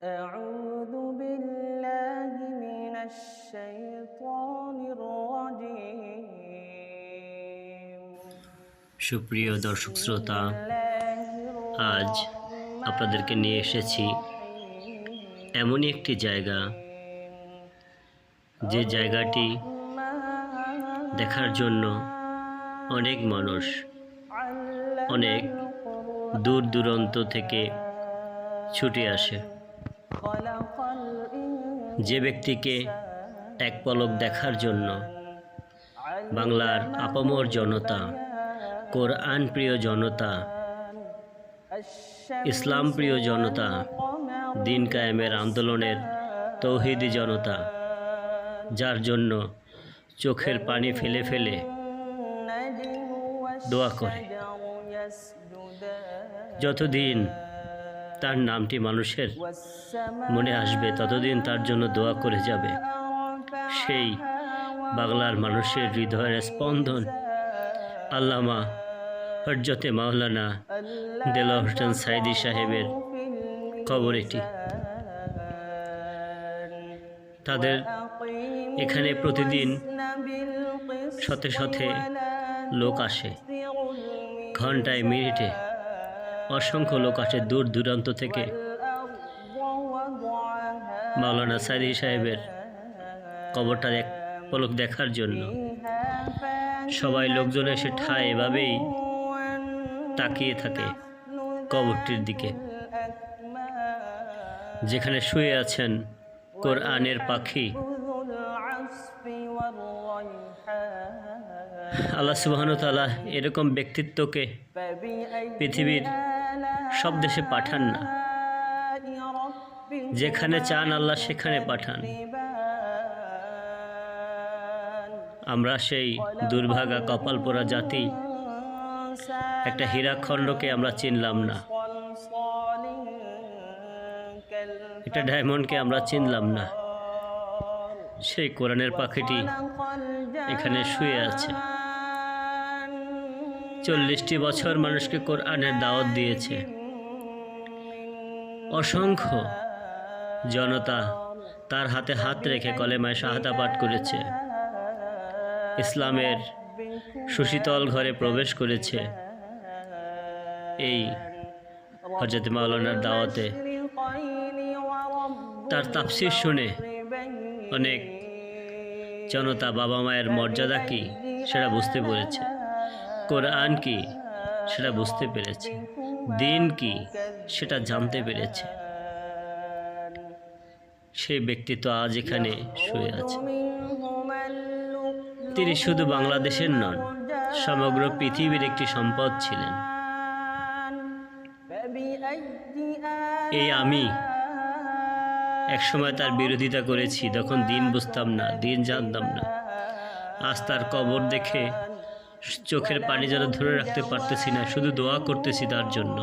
أعوذ بالله من الشيطان الرجيم সুপ্রিয় দর্শক শ্রোতা, আজ আপনাদেরকে নিয়ে এসেছি এমনই একটি জায়গা, যে জায়গাটি দেখার জন্য অনেক মানুষ অনেক দূর দূরান্ত থেকে ছুটে আসে। যে ব্যক্তিকে এক পলক দেখার জন্য বাংলার আপামর জনতা, কোরআন প্রিয় জনতা, ইসলাম প্রিয় জনতা, দিন কায়েমের আন্দোলনের তৌহিদি জনতা, যার জন্য চোখের পানি ফেলে ফেলে দোয়া করে, যতদিন তার নামটি মানুষের মনে আসবে ততদিন তার জন্য দোয়া করে যাবে। সেই বাংলার মানুষের হৃদয়ের স্পন্দন আল্লামা হযরতে মাওলানা দেলোয়ার হোসেন সাঈদী সাহেবের কবর এটি। তাদের এখানে প্রতিদিন শতে শতে লোক আসে, ঘন্টায় মিনিটে অসংখ্য লোক আসে দূর দূরান্ত থেকে মাওলানা সাঈদী সাহেবের কবরটা এক পলক দেখার জন্য। সবাই লোকজন এসে ঠায় এভাবেই তাকিয়ে থাকে কবরটির দিকে, যেখানে শুয়ে আছেন কোরআনের পাখি আল্লাহ সুবহানাহু ওয়া তাআলা। এরকম ব্যক্তিত্বকে পৃথিবীর সব দেশে পাঠান না, যেখানে চান আল্লাহ সেখানে পাঠান। আমরা সেই দুর্ভাগা কপাল পোড়া জাতি, একটা হীরাখণ্ডকে আমরা চিনলাম না, একটা ডায়মন্ডকে আমরা চিনলাম না। সেই কোরআনের পাখিটি এখানে শুয়ে আছে। 40টি বছর মানুষকে কোরআনের দাওয়াত দিয়েছে। অসংখ্য জনতা তার হাতে হাত রেখে কলেমায়ে শাহাদা পাঠ করেছে, ইসলামের সুশীতল ঘরে প্রবেশ করেছে। এই হযরত মাওলানার দাওয়াতে তার তাফসীর শুনে অনেক জনতা বাবা মায়ের মর্যাদা কি সেটা বুঝতে পেরেছে, কোরআন কি সেটা বুঝতে পেরেছে, দিন কি সেটা জানতে পেরেছে। সেই ব্যক্তিত্ব আজ এখানে শুয়ে আছে। তিনি শুধু বাংলাদেশের নন, সমগ্র পৃথিবীর একটি সম্পদ ছিলেন। এই আমি একসময় তার বিরোধিতা করেছি, তখন দিন বুঝতাম না, দিন জানতাম না। আজ তার কবর দেখে চোখের পানি যেন ধরে রাখতে পারতেছি না, শুধু দোয়া করতেছি তার জন্য।